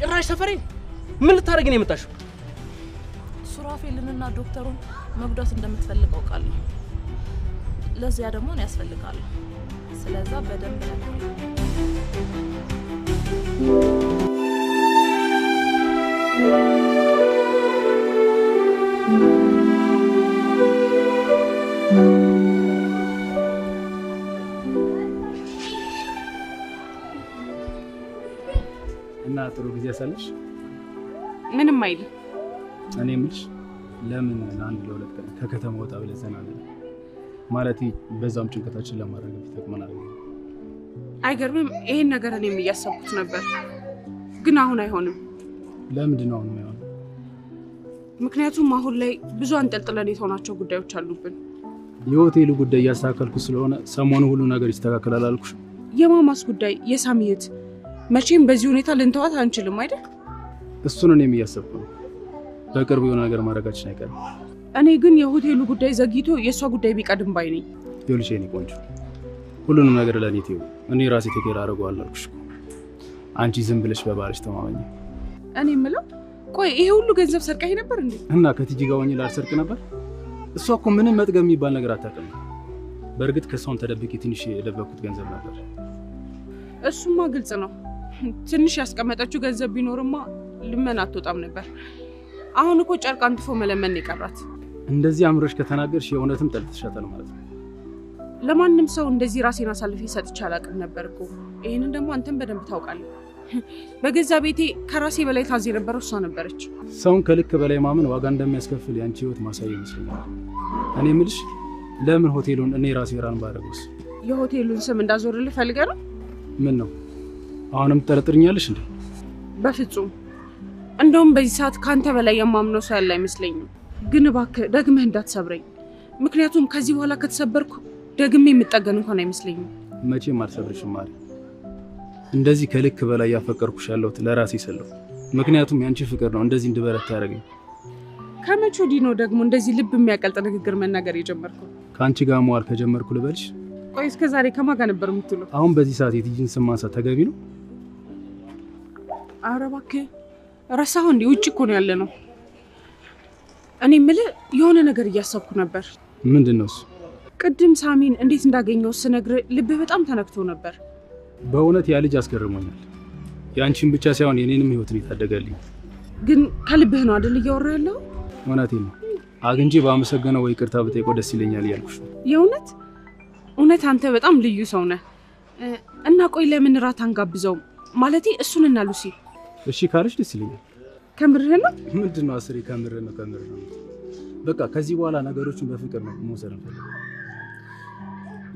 ጭራሽ ሰፈሬ ምን ልታረጊ ነው የመጣሽው? ሱራፌልንና ዶክተሩን መጉዳት እንደምትፈልገው ቃልኝ ለዚያ ደግሞ ነው ያስፈልጋል ስለዛ በደንብ እና ጥሩ ጊዜ ያሳለሽ ምንም አይል እኔ ምንሽ ለምን አንድ ለሁለት ቀን ከከተማ ወጣ ብለን ዘና ብለን ማለት በዛም ጭንቀታችን ለማረጋጋት ይጠቅመናል አይገርምም ይሄን ነገር እኔም እያሰብኩት ነበር ግን አሁን አይሆንም ለምንድን ነው ነው ያው ምክንያቱም አሁን ላይ ብዙ አንጠልጥለን የተሆናቸው ጉዳዮች አሉብን የሆቴሉ ጉዳይ ያስተካከልኩ ስለሆነ ሰሞኑ ሁሉ ነገር ይስተካከላል አልኩሽ የማማስ ጉዳይ የሳሚት መቼም በዚህ ሁኔታ ልንተዋት አንችልም አይደል እሱን እኔም እያሰብኩ ነው በቅርቡ የሆነ ነገር ማድረጋችን አይቀርም እኔ ግን የሆቴሉ ጉዳይ ዘግይቶ የሷ ጉዳይ ቢቀድም ባይ ነኝ ይኸውልሽ የኔ ቆንጆ ሁሉንም ነገር ለኔ ተይው እኔ ራሴ ተከራ አደርገዋለሁ አልኩሽ አንቺ ዝም ብለሽ በባልሽ ተማመኝ እኔ ምለው ቆይ ይሄ ሁሉ ገንዘብ ሰርቀህ ነበር እንዴ እና ከትጂ ጋር ሆኜ ላልሰርቅ ነበር እሷ እኮ ምንም መጥገም የሚባል ነገር አታውቅም በእርግጥ ከሷም ተደብቄ ትንሽ የደበኩት ገንዘብ ነበር እሱማ ግልጽ ነው ትንሽ ያስቀመጠችው ገንዘብ ቢኖርማ ልመና አትወጣም ነበር አሁን እኮ ጨርቅ አንጥፎ መለመን ይቀርራት እንደዚህ አምሮሽ ከተናገርሽ የእውነትም ጠልተሻታል ማለት ነው ለማንም ሰው እንደዚህ ራሴን አሳልፌ ሰጥቼ አላውቅም ነበር እኮ ይሄንን ደግሞ አንተም በደንብ ታውቃለህ በገዛ ቤቴ ከራሴ በላይ ታዝ የነበረው እሷ ነበረች ሰውን ከልክ በላይ ማመን ዋጋ እንደሚያስከፍል ያንቺ ህይወት ማሳያ ይመስለኛል እኔ ምልሽ ለምን ሆቴሉን እኔ ራሴ ራን ባረጉስ የሆቴሉን ስም እንዳዞርልህ ፈልገህ ነው ምን ነው አሁንም ተጠርጥርኛለሽ እንዴ በፍጹም እንደውም በዚህ ሰዓት ካንተ በላይ የማምነው ሰው ያለ አይመስለኝም ግን እባክህ ደግመህ እንዳትሰብረኝ ምክንያቱም ከዚህ በኋላ ከተሰበርኩ ደግሜ የምጠገን እንኳን አይመስለኝም መቼም አልሰብርሽም ማሪ እንደዚህ ከልክ በላይ ያፈቀርኩሽ ያለሁት ለራሴ ሰለው ምክንያቱም ያንቺ ፍቅር ነው እንደዚህ እንድበረታ ያደረገኝ ከመቼ ወዲህ ነው ደግሞ እንደዚህ ልብ የሚያቀልጥ ንግግር መናገር የጀመርከው ካንቺ ጋር መዋል ከጀመርኩ ልበልሽ ቆይ እስከ ዛሬ ከማን ጋር ነበር የምትውለው አሁን በዚህ ሰዓት የትጂን ስም ማንሳት ተገቢ ነው ኧረ እባክህ ረሳሁ እንዴ ውጪ እኮ ነው ያለነው እኔ የምልህ የሆነ ነገር እያሰብኩ ነበር ምንድነው እሱ ቅድም ሳሚን እንዴት እንዳገኘው ስነግር ልብ በጣም ተነክቶ ነበር በእውነት ያ ልጅ አስገርሞኛል ያንቺን ብቻ ሳይሆን የኔንም ህይወት ነው ታደጋልኝ ግን ከልብህ ነው አይደል እያወራህ ያለው እውነቴን ነው አግንጂ ባመሰገነው ወይ ይቅርታ ብጠይቀው ደስ ይለኛል ያልኩሽ የእውነት አንተ በጣም ልዩ ሰው ነህ እና ቆይ ለምን ራት አንጋብዘው ማለቴ እሱንና ሉሲ እሺ ካለሽ ደስ ይለኛል ከምርህ ነው ምንድነው አስሪ ከምርህ ነው በቃ ከዚህ በኋላ ነገሮችን በፍቅር ነው መውሰድ እንፈልጋለን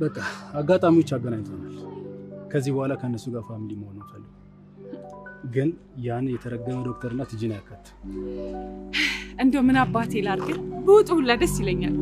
በቃ አጋጣሚዎች አገናኝተናል ከዚህ በኋላ ከነሱ ጋር ፋሚሊ መሆን እንፈልጋለን ግን ያን የተረገመ ዶክተርና ትጂና ያካት እንደው ምን አባቴ ላርግ በውጡ ሁላ ደስ ይለኛል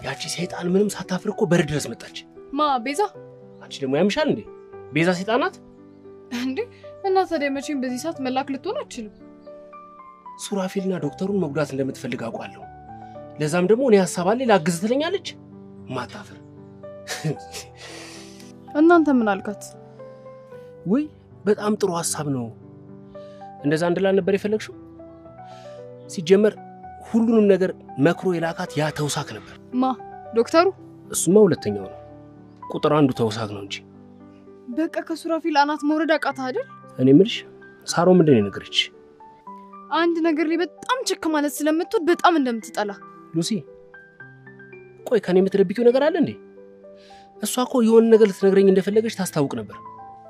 ያቺ ሰይጣን ምንም ሳታፍር እኮ በር ድረስ መጣች ማ ቤዛ አንቺ ደግሞ ያምሻል እንዴ ቤዛ ሰይጣን ናት እንዴ እና ታዲያ መቼም በዚህ ሰዓት መላክ ልትሆን አትችልም ሱራፌልና ዶክተሩን መጉዳት እንደምትፈልግ አውቃለሁ ለዛም ደግሞ እኔ ሐሳብ አለኝ ላግዝ ትለኛለች ማታፈር እናንተ ምን አልካት ወይ በጣም ጥሩ ሐሳብ ነው እንደዛ እንደላ ነበር የፈለግሽው ሲጀመር ሁሉንም ነገር መክሮ የላካት ያ ተውሳክ ነበር ማ ዶክተሩ እሱማ ሁለተኛው ነው ቁጥር አንዱ ተውሳክ ነው እንጂ በቃ ከሱራፌል አናት መውረድ አቃታ አይደል እኔ ምልሽ ሳሮ ምንድነው ነገርች አንድ ነገር ላይ በጣም ቸክ ማለት ስለምትወድ በጣም እንደምትጠላ ሉሲ ቆይ ከኔ የምትደብቂው ነገር አለ እንዴ እሷ እኮ የሆነ ነገር ልትነግረኝ እንደፈለገች ታስታውቅ ነበር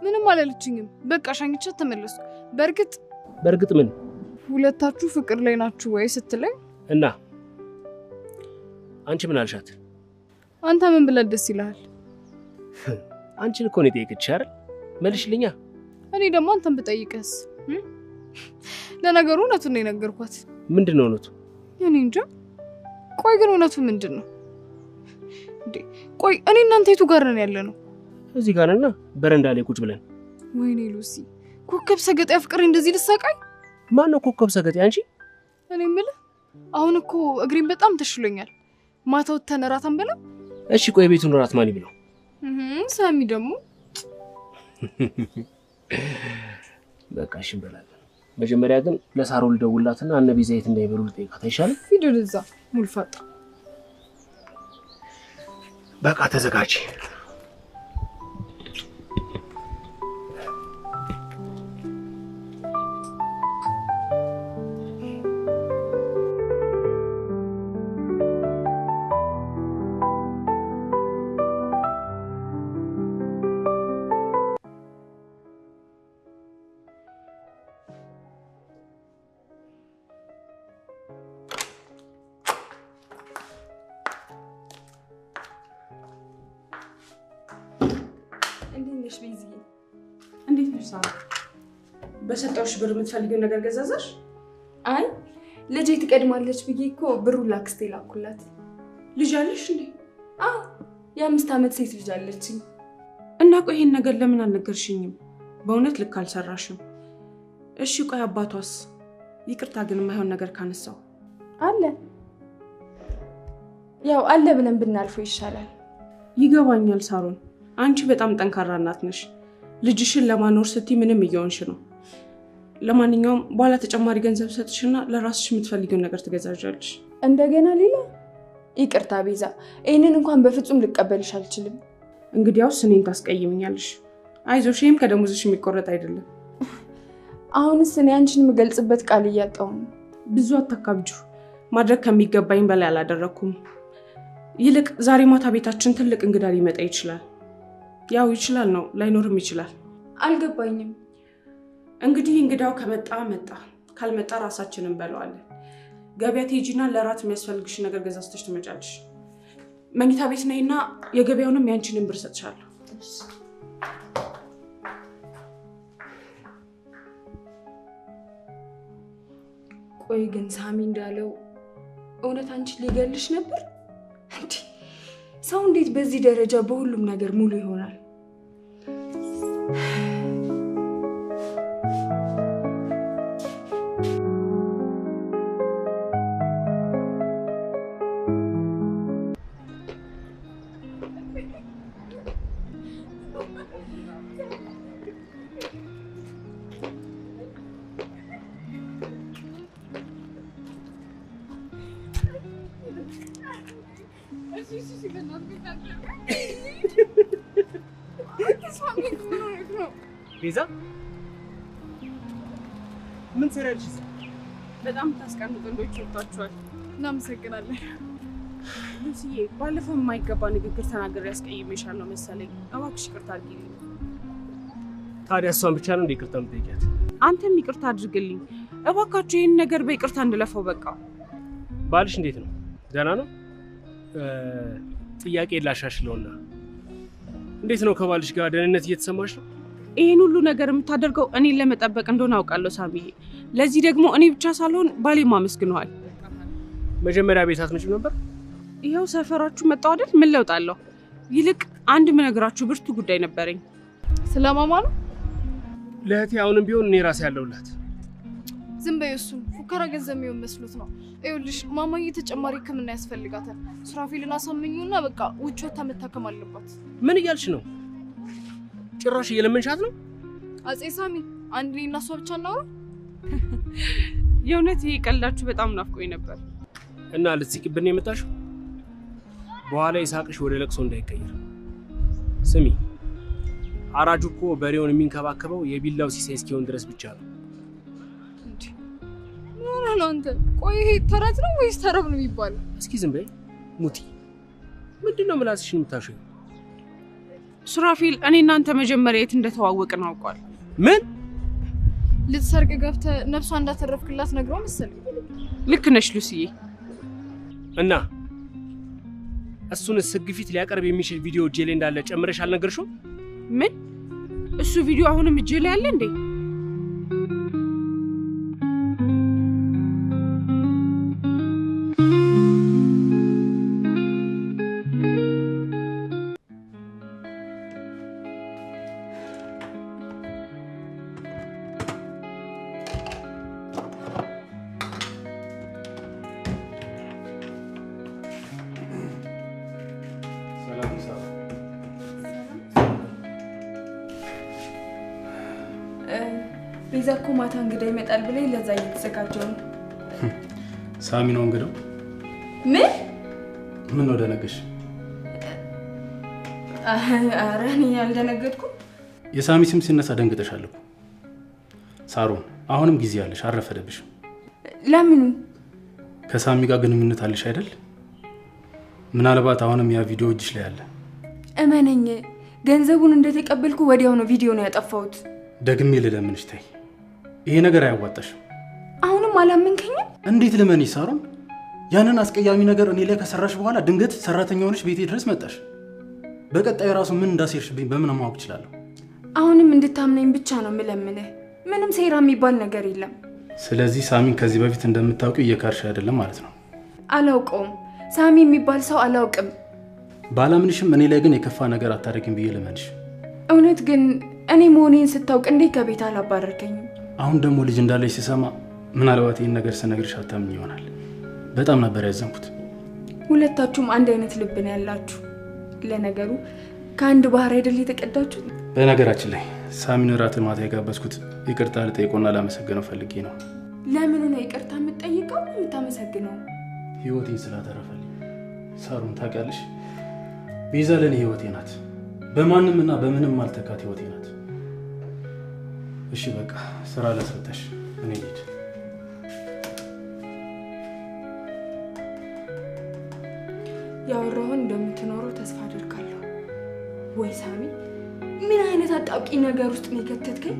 ምንም አላለችኝም በቃ ሻንግቻት ተመለስኩ በርግጥ ምን ሁለታችሁ ፍቅር ላይ ናችሁ ወይ ስትለኝ እና አንቺ ምን አልሻት አንተ ምን ብለህ ደስ ይላል አንቺ እኮ ነው የጠየቅሽ አይደል መልሽልኛ እኔ ደግሞ አንተን ብጠይቅስ ለነገሩ እውነቱን ነው የነገርኳት። ምንድነው እውነቱ? እኔ እንጃ። ቆይ ግን እውነቱ ምንድነው? ቆይ እኔ እናንተ የቱ ጋር ነን ያለነው? እዚህ ጋር ነና በረንዳ ላይ ቁጭ ብለን። ወይኔ ሉሲ፣ ኮከብ ሰገጤ አፍቅሬ እንደዚህ ልሳቃይ? ማን ነው ኮከብ ሰገጤ? አንቺ? እኔ የምልህ አሁን እኮ እግሬን በጣም ተሽሎኛል። ማታ ወተን እራት አንበላ? እሺ ቆይ ቤቱን እራት ማን ይብለው? ሳሚ ደግሞ በቃ እሺ እንበላለን። መጀመሪያ ግን ለሳሮል ደውላትና እነ ቤዛ የት እንዳይበሉ ልጠይቃት አይሻልም? ሂድ ወደዛ ሙልፋጣ። በቃ ተዘጋጂ። እንዴት ነሽ ሳራ? በሰጣውሽ ብር የምትፈልጊው ነገር ገዛዛሽ? አይ ልጄ ትቀድማለች ብዬ እኮ ብሩን ላክስቴ ላኩላት። ልጅ አለሽ እንዴ? አዎ የ5 ዓመት ሴት ልጅ አለችኝ። እና ቆይ ይሄን ነገር ለምን አልነገርሽኝም? በእውነት ልክ አልሰራሽም። እሺ ቆይ አባቷስ? ይቅርታ ግን የማይሆን ነገር ካነሳው አለ ያው አለ ብለን ብናልፈው ይሻላል። ይገባኛል ሳሮን፣ አንቺ በጣም ጠንካራ እናት ነሽ። ልጅሽን ለማኖር ስትይ ምንም እየሆንሽ ነው። ለማንኛውም በኋላ ተጨማሪ ገንዘብ ሰጥሽና ለራስሽ የምትፈልጊውን ነገር ትገዛጃለሽ። እንደገና ሌላ? ይቅርታ ቤዛ፣ ይሄንን እንኳን በፍጹም ልቀበልሽ አልችልም። እንግዲያውስ እኔን ታስቀይምኛለሽ። አይዞሽ፣ ይሄም ከደሞዝሽ የሚቆረጥ አይደለም። አሁንስ እኔ አንቺን የምገልጽበት ቃል እያጣሁ ነው። ብዙ አታካብጁ። ማድረግ ከሚገባኝ በላይ አላደረኩም። ይልቅ ዛሬ ማታ ቤታችን ትልቅ እንግዳ ሊመጣ ይችላል። ያው ይችላል ነው፣ ላይኖርም ይችላል። አልገባኝም። እንግዲህ እንግዳው ከመጣ መጣ፣ ካልመጣ ራሳችንን እንበለዋለን። ገበያ ትሄጂና ለራት የሚያስፈልግሽ ነገር ገዛዝተሽ ትመጫለሽ። መኝታ ቤት ነይና የገበያውንም ያንቺንም ብር ሰጥሻለሁ። ቆይ ግን ሳሚ እንዳለው እውነት አንቺ ሊገልሽ ነበር እንዴ? ሰው እንዴት በዚህ ደረጃ በሁሉም ነገር ሙሉ ይሆናል? ቤዛ ምን ሰራልሽ? በጣም ታስቀምጡ እንዶች ወጣችኋል። እናመሰግናለን። ሉሲዬ፣ ባለፈው የማይገባ ንግግር ተናግሬ ያስቀይሜሻለሁ መሰለኝ። እባክሽ ይቅርታ አድርጊልኝ። ታዲያ እሷን ብቻ ነው እንደ ይቅርታ የምትጠይቂያት? አንተም ይቅርታ አድርግልኝ እባካችሁ። ይሄን ነገር በይቅርታ እንድለፈው በቃ። ባልሽ እንዴት ነው? ደህና ነው? ጥያቄ ላሻሽለውና እንዴት ነው ከባልሽ ጋር ደህንነት እየተሰማሽ ነው? ይሄን ሁሉ ነገር የምታደርገው እኔን ለመጠበቅ እንደሆነ አውቃለሁ ሳሚዬ። ለዚህ ደግሞ እኔ ብቻ ሳልሆን ባሌም አመስግነዋል። መጀመሪያ ቤት አትመጪም ነበር? ይኸው ሰፈራችሁ መጣሁ አይደል? ምን ለውጥ አለው? ይልቅ አንድ ምነግራችሁ ብርቱ ጉዳይ ነበረኝ። ስለማማ ነው? ለእህቴ አሁንም ቢሆን እኔ ራሴ ያለሁላት። ዝም በይ፣ እሱን ፉከራ ገንዘብ የሚሆን መስሎት ነው። ይኸውልሽ ማማዬ ተጨማሪ ሕክምና ያስፈልጋታል። ሱራፌልን አሳምኚውና በቃ ውጭ ወጥታ መታከም አለባት። ምን እያልሽ ነው? ጭራሽ እየለመንሻት ነው? አጼ ሳሚ፣ አንድ እኔ እና እሷ ብቻ እናውራ። የእውነት ይሄ ቀልዳችሁ በጣም ናፍቆኝ ነበር። እና ልትስቂብን የመጣሽው? በኋላ ይሳቅሽ ወደ ለቅሶ እንዳይቀየር። ስሚ፣ አራጁ እኮ በሬውን የሚንከባከበው የቢላው ሲሳይ እስኪሆን ድረስ ብቻ ነው። ምን ነው አንተ? ቆይ ይሄ ተረት ነው ወይስ ተረብ ነው የሚባለው? እስኪ ዝም በይ ሙቲ። ምንድነው ምላስሽን የምታሽው? ሱራፌል፣ እኔ እናንተ መጀመሪያ የት እንደተዋወቅን አውቋል። ምን? ልትሰርቅ ገብተህ ነፍሷ እንዳተረፍክላት ነግረው መሰለኝ። ልክ ነሽ ሉሲዬ። እና እሱን ስግፊት ሊያቀርብ የሚችል ቪዲዮ እጄ ላይ እንዳለ ጨምረሽ አልነገርሽውም? ምን? እሱ ቪዲዮ አሁንም እጄ ላይ አለ እንዴ? ቤዛ እኮ ማታ እንግዳ ይመጣል ብለኝ ለዛ እየተዘጋጀው ነው። ሳሚ ነው እንግዳው? ምን ነው ደነገሽ? ኧረ እኔ ያልደነገጥኩም። የሳሚ ስም ሲነሳ ደንግጠሻል እኮ ሳሮን። አሁንም ጊዜ አለሽ፣ አረፈደብሽ። ለምን? ከሳሚ ጋር ግንኙነት አለሽ አይደል? ምናልባት አሁንም ያ ቪዲዮ እጅሽ ላይ አለ። እመነኝ፣ ገንዘቡን እንደተቀበልኩ ወዲያው ነው ቪዲዮ ነው ያጠፋሁት። ደግሜ ልለምንሽ ተይ፣ ይሄ ነገር አያዋጣሽም። አሁንም አላመንከኝም? እንዴት ልመንሽ ሳሮን? ያንን አስቀያሚ ነገር እኔ ላይ ከሰራሽ በኋላ ድንገት ሰራተኛ ሆነሽ ቤቴ ድረስ መጣሽ። በቀጣይ ራሱ ምን እንዳሴርሽብኝ በምን ማወቅ እችላለሁ? አሁንም እንድታምነኝ ብቻ ነው የምለምንህ። ምንም ሴራ የሚባል ነገር የለም። ስለዚህ ሳሚን ከዚህ በፊት እንደምታውቂው እየካርሽ አይደለም ማለት ነው? አላውቀውም። ሳሚ የሚባል ሰው አላውቅም። ባላምንሽም እኔ ላይ ግን የከፋ ነገር አታደርጊም ብዬ ልመንሽ። እውነት ግን እኔ መሆኔን ስታውቅ እንዴት ከቤት አላባረርከኝም? አሁን ደግሞ ልጅ እንዳለሽ ስሰማ ምናልባት ይህን ነገር ስነግርሽ አታምኝ ይሆናል። በጣም ነበር ያዘንኩት። ሁለታችሁም አንድ አይነት ልብ ነው ያላችሁ። ለነገሩ ከአንድ ባህር አይደል የተቀዳችሁት? በነገራችን ላይ ሳሚን እራት ማታ የጋበዝኩት ይቅርታ ልጠይቆና ላመሰግነው ፈልጌ ነው። ለምኑ ነው ይቅርታ የምትጠይቀው የምታመሰግነው? ህይወቴን ስላተረፈልኝ። ሳሮን ታውቂያለሽ፣ ቤዛ ለኔ ህይወቴ ናት። በማንም እና በምንም ማልተካት ህይወቴ ናት። እሺ በቃ ስራ ላስፈታሽ፣ እኔ ልሂድ። ያወራሁን እንደምትኖረው ተስፋ አደርጋለሁ። ወይ ሳሚ፣ ምን አይነት አጣብቂ ነገር ውስጥ ነው የከተትከኝ?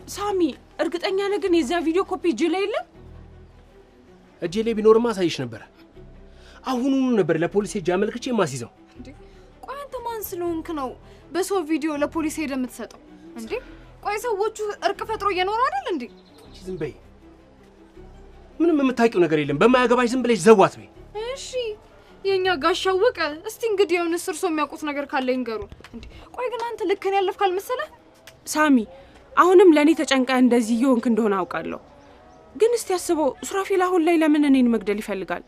ሳሚ፣ እርግጠኛ ነህ ግን የዚያ ቪዲዮ ኮፒ እጅ ላይ የለም? እጄ ላይ ቢኖርማ አሳይሽ ነበር። አሁኑኑ ነበር ለፖሊስ ሄጄ አመልክቼ ማስይዘው። ቆይ አንተ ማን ስለሆንክ ነው በሰው ቪዲዮ ለፖሊስ ሄደ የምትሰጠው እንዴ? ቆይ ሰዎቹ እርቅ ፈጥሮ እየኖሩ አይደል እንዴ? ዝም በይ። ምንም የምታውቂው ነገር የለም። በማያገባሽ ዝም ብለሽ ዘዋት በይ። እሺ የኛ ጋሽ አወቀ፣ እስቲ እንግዲህ የሆነ እርሶ የሚያውቁት ነገር ካለ ይንገሩን እንዴ። ቆይ ግን አንተ ልክ ነው ያለፍካል መሰለህ? ሳሚ፣ አሁንም ለኔ ተጨንቀ እንደዚህ እየሆንክ እንደሆነ አውቃለሁ። ግን እስቲ አስበው፣ ሱራፌል አሁን ላይ ለምን እኔን መግደል ይፈልጋል?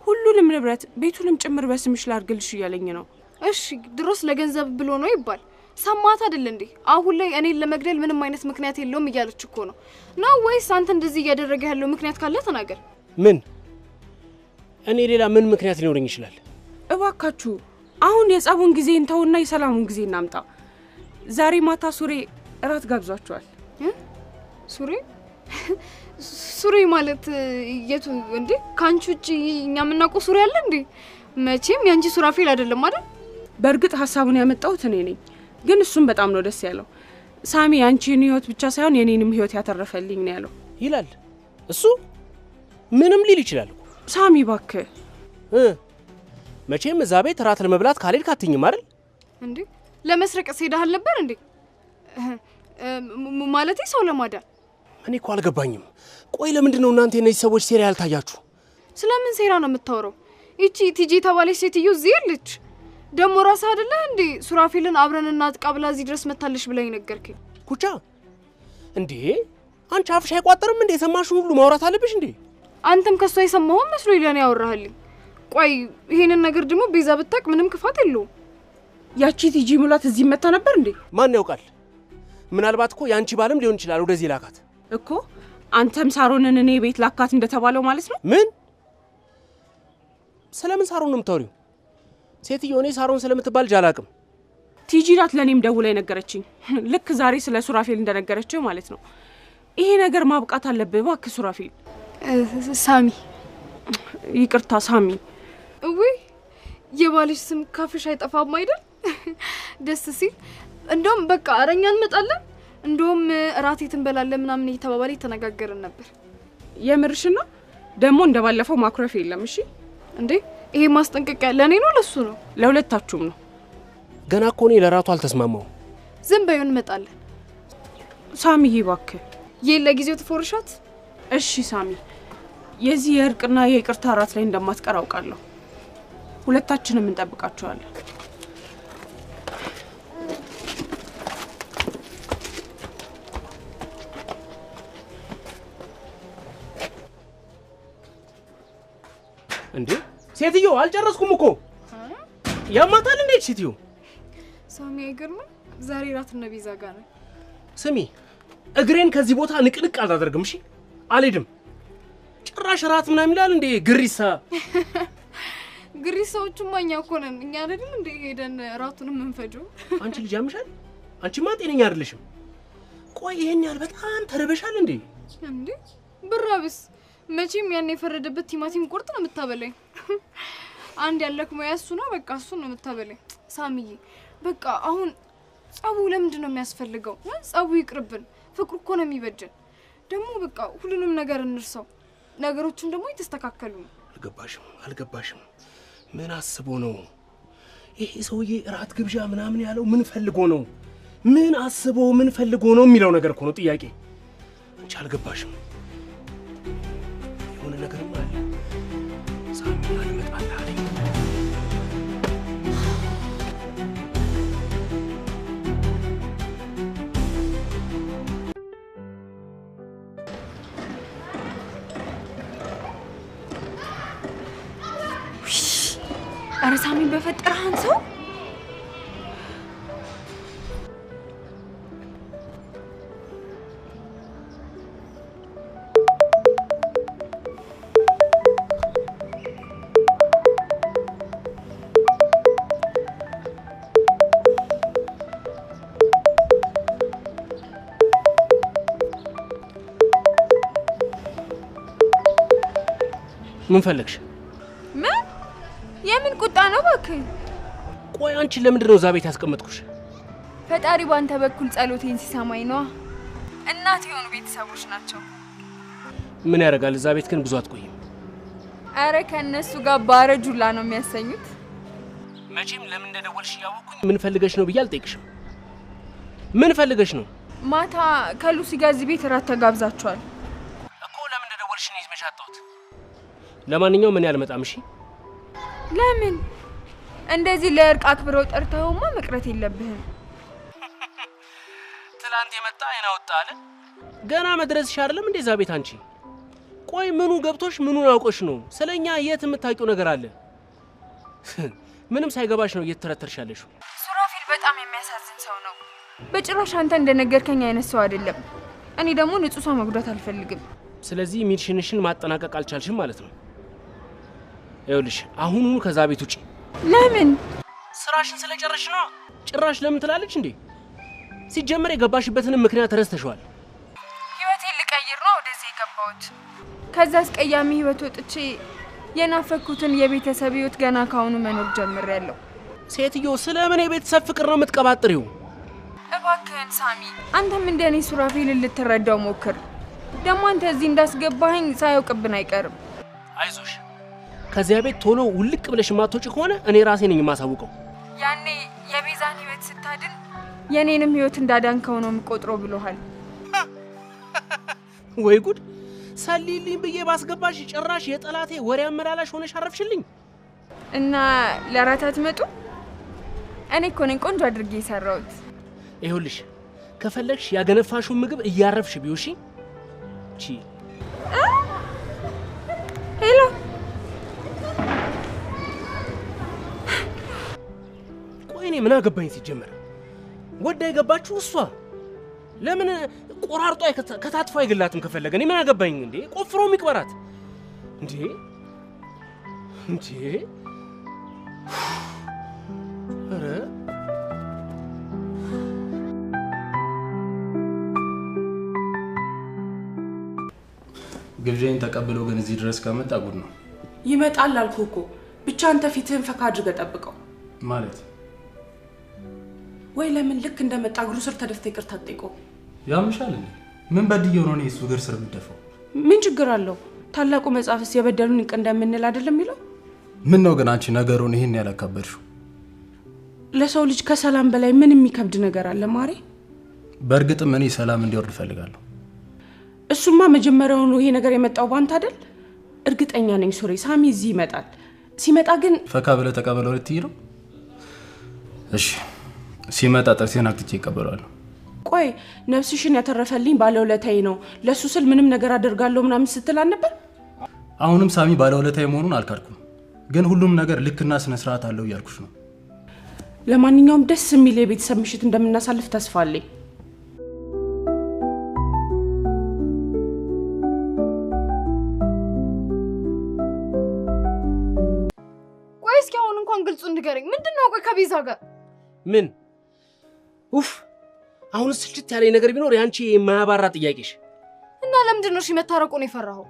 ሁሉንም ንብረት ቤቱንም ጭምር በስምሽ ላድርግልሽ እያለኝ ነው። እሺ ድሮስ ለገንዘብ ብሎ ነው ይባል ሰማት አይደል እንዴ? አሁን ላይ እኔን ለመግደል ምንም አይነት ምክንያት የለውም እያለች እኮ ነው። ነው ወይስ አንተ እንደዚህ እያደረገ ያለው ምክንያት ካለ ተናገር። ምን? እኔ ሌላ ምን ምክንያት ሊኖርኝ ይችላል? እባካችሁ አሁን የጸቡን ጊዜ እንተውና የሰላሙን ጊዜ እናምጣ። ዛሬ ማታ ሱሬ እራት ጋብዟቸዋል። ሱሬ ማለት የቱ እንዴ? ካንቺ ውጪ እኛ የምናውቀው ሱሬ አለ እንዴ? መቼም ያንቺ ሱራፌል አይደለም አይደል? በእርግጥ ሐሳቡን ያመጣሁት እኔ ነኝ፣ ግን እሱም በጣም ነው ደስ ያለው። ሳሚ ያንቺን ህይወት ብቻ ሳይሆን የኔንም ህይወት ያተረፈልኝ ነው ያለው። ይላል እሱ? ምንም ሊል ይችላል። ሳሚ እባክህ መቼም እዛ ቤት እራት ለመብላት ካልሄድክ አትኝም አይደል እንዴ? ለመስረቅ ሄደሃል ነበር እንዴ? ማለቴ ሰው ለማዳን። እኔ እኮ አልገባኝም። ቆይ ለምንድን ነው እናንተ እነዚህ ሰዎች ሴራ ያልታያችሁ? ስለምን ሴራ ነው የምታወራው? እቺ ቲጂ ተባለች ሴትዮ እዚህ ያለች ደሞ ራስ አይደለ እንዴ? ሱራፌልን አብረን እናጥቃ ብላ እዚህ ድረስ መታለሽ ብለኝ ነገርከኝ። ኩቻ እንዴ አንቺ አፍሽ አይቋጠርም እንዴ? የሰማሽውን ሁሉ ማውራት አለብሽ እንዴ? አንተም ከሷ የሰማው መስሎ ይለኔ ያወራህልኝ። ቆይ ይሄንን ነገር ደግሞ ቤዛ ብታቅ ምንም ክፋት የለውም። ያቺ ቲጂ ሙላት እዚህ መጣ ነበር እንዴ? ማን ያውቃል? ምናልባት እኮ ያንቺ ባልም ሊሆን ይችላል ወደዚህ ላካት እኮ። አንተም ሳሮንን እኔ ቤት ላካት እንደተባለው ማለት ነው? ምን? ስለምን ሳሮን ነው የምታወሪው? ሴትዮ እኔ ሳሮን ስለምትባል ጃላቅም። ቲጂ ናት ለኔም ደውላ ነገረችኝ። ልክ ዛሬ ስለ ሱራፌል እንደነገረችው ማለት ነው። ይሄ ነገር ማብቃት አለበት እባክህ ሱራፌል። ሳሚ፣ ይቅርታ ሳሚ። ወይ የባልሽ ስም ካፍሽ አይጠፋም አይደል? ደስ ሲል እንደውም በቃ አረኛ እንመጣለን፣ እንደውም እራት እንበላለን ምናምን እየተባባለ ተነጋገርን ነበር። የምርሽና ደግሞ እንደባለፈው ማኩረፍ የለም። እሺ እንዴ ይሄ ማስጠንቀቂያ ለኔ ነው ለሱ ነው? ለሁለታችሁም ነው። ገና እኮ እኔ ለራቱ አልተስማማው። ዝም በይው እንመጣለን። ሳሚ እባክህ ለጊዜው ትፎርሻት። እሺ ሳሚ፣ የዚህ የእርቅና የይቅርታ እራት ላይ እንደማትቀር አውቃለሁ። ሁለታችንም እንጠብቃቸዋለን። እንዴ ሴትዮ አልጨረስኩም እኮ ያማታል እንዴ ሴትዮ ሳሚ አይገርም ዛሬ ራት እና ቤዛ ጋር ነው ስሚ እግሬን ከዚህ ቦታ ንቅንቅ አላደርግም እሺ አልሄድም ጭራሽ ራት ምናምን ይላል እንዴ ግሪሳ ግሪሳዎቹ ማኛ እኮ ነን እኛ አይደለም እንዴ ሄደን ራቱን መንፈጆ አንቺ ልጅ ያምሻል አንቺማ ጤነኛ አይደለሽም ቆይ ይሄን ያህል በጣም ተረበሻል እንዴ ብራብስ መቼም ያን የፈረደበት ቲማቲም ቁርጥ ነው የምታበለኝ አንድ ያለክ ሙያሱ ነው በቃ እሱ ነው የምታበለኝ ሳሚዬ በቃ አሁን ጸቡ ለምንድን ነው የሚያስፈልገው ጸቡ ይቅርብን ፍቅሩ እኮ ነው የሚበጀን ደግሞ በቃ ሁሉንም ነገር እንርሳው ነገሮችን ደግሞ ይተስተካከሉ አልገባሽም ምን አስቦ ነው ይሄ ሰውዬ ራት ግብዣ ምናምን ያለው ምን ፈልጎ ነው ምን አስቦ ምን ፈልጎ ነው የሚለው ነገር እኮ ነው ጥያቄ አንቺ አልገባሽም የሆነ ነገርም አለ ሳሚ አልመጣልህ አለኝ አረሳሚን በፈጠረህ አንሰው ምን ፈለግሽ የምን ቁጣ ነው ባክህ ቆይ አንቺ ለምንድን ነው እዛ ቤት ያስቀመጥኩሽ ፈጣሪ ባንተ በኩል ጸሎቴን ሲሰማኝ ነው እናት የሆኑ ቤተሰቦች ናቸው ምን ያደርጋል እዛ ቤት ግን ብዙ አትቆይም አረ ከነሱ ጋር ባረጁላ ነው የሚያሰኙት መቼም ለምን እንደደወልሽ ያወኩኝ ምን ፈልገሽ ነው ብዬ አልጠይቅሽም ምን ፈልገሽ ነው ማታ ከሉሲ ጋር እዚህ ቤት ራት ተጋብዛችኋል እኮ ለምን እንደደወልሽ ነው ይዝመሻጣውት ለማንኛውም ምን ያልመጣም እሺ ለምን እንደዚህ ለእርቅ አክብረው ጠርተውማ መቅረት የለብህም ትላንት የመጣ አይናውጣ አለ ገና መድረስሽ አይደለም እንደዛ ቤት አንቺ ቆይ ምኑ ገብቶሽ ምኑን አውቀሽ ነው ስለኛ የት የምታውቂው ነገር አለ ምንም ሳይገባሽ ነው እየተተረተርሻለሽ ሱራፊል በጣም የሚያሳዝን ሰው ነው በጭራሽ አንተ እንደነገርከኝ አይነት ሰው አይደለም እኔ ደግሞ ንጹህ ሰው መጉዳት አልፈልግም ስለዚህ ሚሽንሽን ማጠናቀቅ አልቻልሽም ማለት ነው ይኸውልሽ አሁኑኑ ከዛ ቤት ውጪ ለምን ስራሽን ስለጨረሽ ነው ጭራሽ ለምን ትላለች እንዴ ሲጀመር የገባሽበትን ምክንያት ረስተሽዋል ህይወቴን ልቀይር ነው ወደዚህ የገባሁት ከዛስ ቀያሚ ህይወት ወጥቼ የናፈኩትን የቤተሰብ ህይወት ገና ካሁኑ መኖር ጀምሬያለሁ ሴትዮ ስለምን የቤተሰብ ፍቅር ነው የምትቀባጥሪው እባክህን ሳሚ አንተም እንደኔ ሱራፊልን ልትረዳው ሞክር ደግሞ አንተ እዚህ እንዳስገባኸኝ ሳያውቅብን አይቀርም አይዞሽ ከዚያ ቤት ቶሎ ውልቅ ብለሽ ማትወጪ ከሆነ እኔ ራሴ ነኝ ማሳውቀው ያኔ የቤዛን ህይወት ስታድን የኔንም ህይወት እንዳዳንከው ነው የምቆጥረው ብሎሃል ወይ ጉድ ሰሊልኝ ብዬ ባስገባሽ ጭራሽ የጠላቴ ወሬ አመላላሽ ሆነሽ አረፍሽልኝ እና ለራታት መጡ እኔ እኮ ነኝ ቆንጆ አድርጌ ሰራውት ይኸውልሽ ከፈለግሽ ያገነፋሽው ምግብ እያረፍሽ ቢውሺ ቺ ሄሎ ቆይ እኔ ምን አገባኝ ሲጀመር ወዳ የገባችሁ እሷ ለምን ቆራርጦ ከታጥፎ አይገላትም ከፈለገ እኔ ምን አገባኝ እንዴ ቆፍሮ የሚቅበራት እንዴ አረ ግብዣዬን ተቀብለው ግን እዚህ ድረስ ከመጣ ጉድ ነው ይመጣል አልኩህ እኮ ብቻ አንተ ፊትህን ፈካ አድርገህ ጠብቀው ማለት ወይ ለምን ልክ እንደመጣ እግሩ ስር ተደፍተህ ይቅርታ ጠይቀው ያምሻል እንዴ ምን በድየው ነው እሱ እግር ስር የምደፋው ምን ችግር አለው ታላቁ መጽሐፍስ የበደሉን ይቅር እንደምንል አይደለም የሚለው ምን ነው ግን አንቺ ነገሩን ይሄን ያላከበድሽው ለሰው ልጅ ከሰላም በላይ ምን የሚከብድ ነገር አለ ማሪ በእርግጥም እኔ ሰላም እንዲወርድ ፈልጋለሁ እሱማ መጀመሪያውኑ ይሄ ነገር የመጣው ባንተ አይደል እርግጠኛ ነኝ ሱሪ ሳሚ እዚህ ይመጣል ሲመጣ ግን ፈካ ብለ ተቀበለው ልትይ ነው እሺ ሲመጣ ጥርሴን አክትቼ ይቀበላል ቆይ ነፍስሽን ያተረፈልኝ ባለውለታዬ ነው ለሱ ስል ምንም ነገር አደርጋለሁ ምናምን ስትል አልነበር አሁንም ሳሚ ባለውለታዬ መሆኑን አልካድኩም ግን ሁሉም ነገር ልክና ስነ ስርዓት አለው እያልኩሽ ነው። ለማንኛውም ደስ የሚል የቤተሰብ ምሽት እንደምናሳልፍ ተስፋ አለኝ። ቆይ እስኪ አሁን እንኳን ግልጹ ንገረኝ፣ ምንድነው ቆይ ከቤዛ ጋር ምን? ኡፍ አሁን ስልችት ያለኝ ነገር ቢኖር ያንቺ የማያባራ ጥያቄሽ እና ለምንድን ነው እሺ መታረቁን የፈራኸው?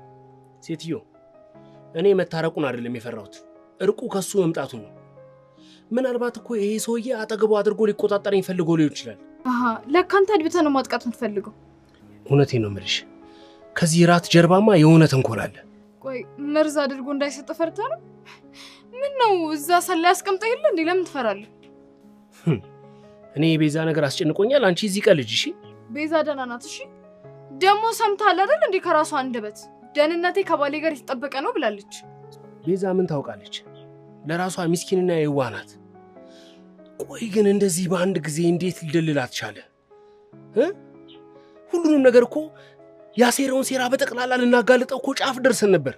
ሴትዮ እኔ መታረቁን አይደለም የፈራሁት፣ እርቁ ከሱ መምጣቱ ነው። ምናልባት እኮ ይሄ ሰውዬ አጠገቡ አድርጎ ሊቆጣጠረኝ ፈልጎ ሊሆን ይችላል። አሃ ለካንተ አድብተህ ነው ማጥቃት የምትፈልገው? እውነቴን ነው የምልሽ፣ ከዚህ ራት ጀርባማ የሆነ ተንኮል አለ። ቆይ መርዝ አድርጎ እንዳይሰጥ ፈርተህ ነው? ምን ነው እዛ ሰላ ያስቀምጠህ የለ እንዴ? ለምን ትፈራለህ? እኔ የቤዛ ነገር አስጨንቆኛል። አንቺ እዚህ ቀልጅ። እሺ ቤዛ ደህና ናት። እሺ ደግሞ ሰምተሃል አይደል እንዴ? ከራሷ አንደበት ደህንነቴ ከባሌ ጋር የተጠበቀ ነው ብላለች። ቤዛ ምን ታውቃለች? ለራሷ ምስኪንና የዋህ ናት። ቆይ ግን እንደዚህ በአንድ ጊዜ እንዴት ሊደልላት ቻለ? ሁሉንም ነገር እኮ ያሴረውን ሴራ በጠቅላላ ልናጋልጠው እኮ ጫፍ ደርሰን ነበር።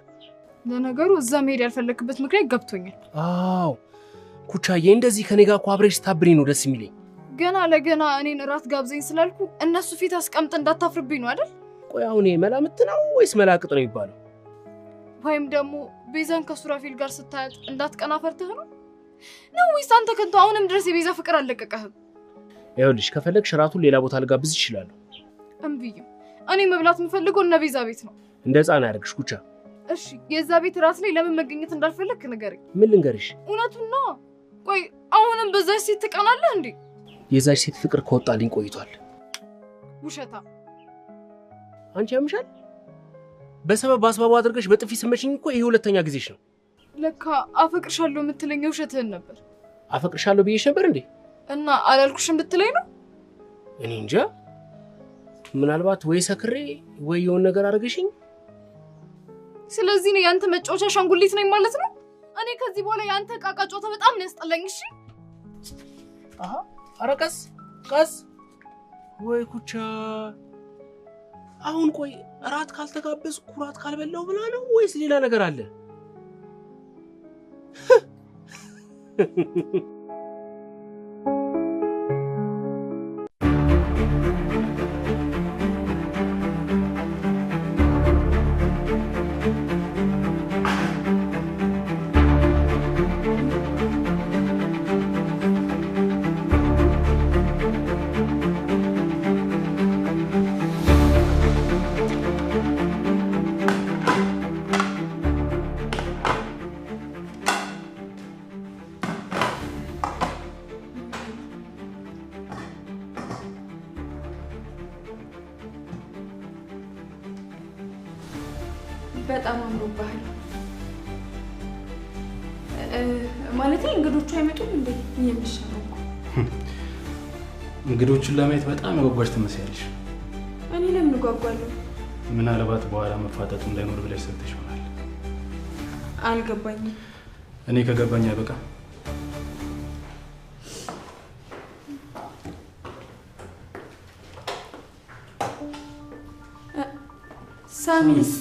ለነገሩ እዛ መሄድ ያልፈለክበት ምክንያት ገብቶኛል። አዎ ኩቻዬ፣ እንደዚህ ከኔ ጋር እኮ አብረሽ ስታብሪ ነው ደስ የሚለኝ። ገና ለገና እኔን እራት ጋብዘኝ ስላልኩ እነሱ ፊት አስቀምጥ እንዳታፍርብኝ ነው አይደል? ቆይ አሁን መላምት ነው ወይስ መላቅጥ ነው የሚባለው? ወይም ደግሞ ቤዛን ከሱራፊል ጋር ስታያት እንዳትቀና ፈርተህ ነው ወይስ አንተ ከንቱ አሁንም ድረስ የቤዛ ፍቅር አልለቀቀህም? ይኸውልሽ ከፈለግሽ እራቱን ሌላ ቦታ ልጋብዝ ይችላል። እምብዬ እኔ መብላት የምፈልገው እነ ቤዛ ቤት ነው። እንደ ሕፃን ያደርግሽ ኩቻ። እሺ የዛ ቤት ራት ላይ ለምን መገኘት እንዳልፈለግክ ንገረኝ። ምን ልንገርሽ? እውነቱን ነው። ቆይ አሁንም በዛች ሴት ትቀናለህ እንዴ? የዛች ሴት ፍቅር ከወጣልኝ ቆይቷል። ውሸታ። አንቺ ያምሻል። በሰበብ አስባቡ አድርገሽ በጥፊ ስመሽኝ እኮ ይሄ ሁለተኛ ጊዜሽ ነው። ለካ አፈቅርሻለሁ የምትለኝ ውሸትህን ነበር። አፈቅርሻለሁ ብዬሽ ነበር እንዴ? እና አላልኩሽም ብትለኝ ነው? እኔ እንጃ። ምናልባት ወይ ሰክሬ ወይ የሆነ ነገር አድርገሽኝ። ስለዚህ ነው ያንተ መጫወቻ አሻንጉሊት ነኝ ማለት ነው? እኔ ከዚህ በኋላ ያንተ ዕቃ ጨዋታ በጣም ነው ያስጠላኝ። እሺ አሃ ኧረ ቀስ ቀስ። ወይ ኩቻ፣ አሁን ቆይ እራት ካልተጋበዝኩ ኩራት ካልበላው ብላ ነው ወይስ ሌላ ነገር አለ? በጣም አምሮብሃል። ማለት እንግዶቹ አይመጡም እንዴ? የሚሻለው እንግዶቹን ለማየት በጣም ያጓጓሽ ትመስያለሽ። እኔ ለምን ጓጓለሁ? ምናልባት በኋላ መፋጠጡ እንዳይኖር ብለሽ ሰጥተሽ ይሆናል። አልገባኝም። እኔ ከገባኝ አይበቃ። ሳሚስ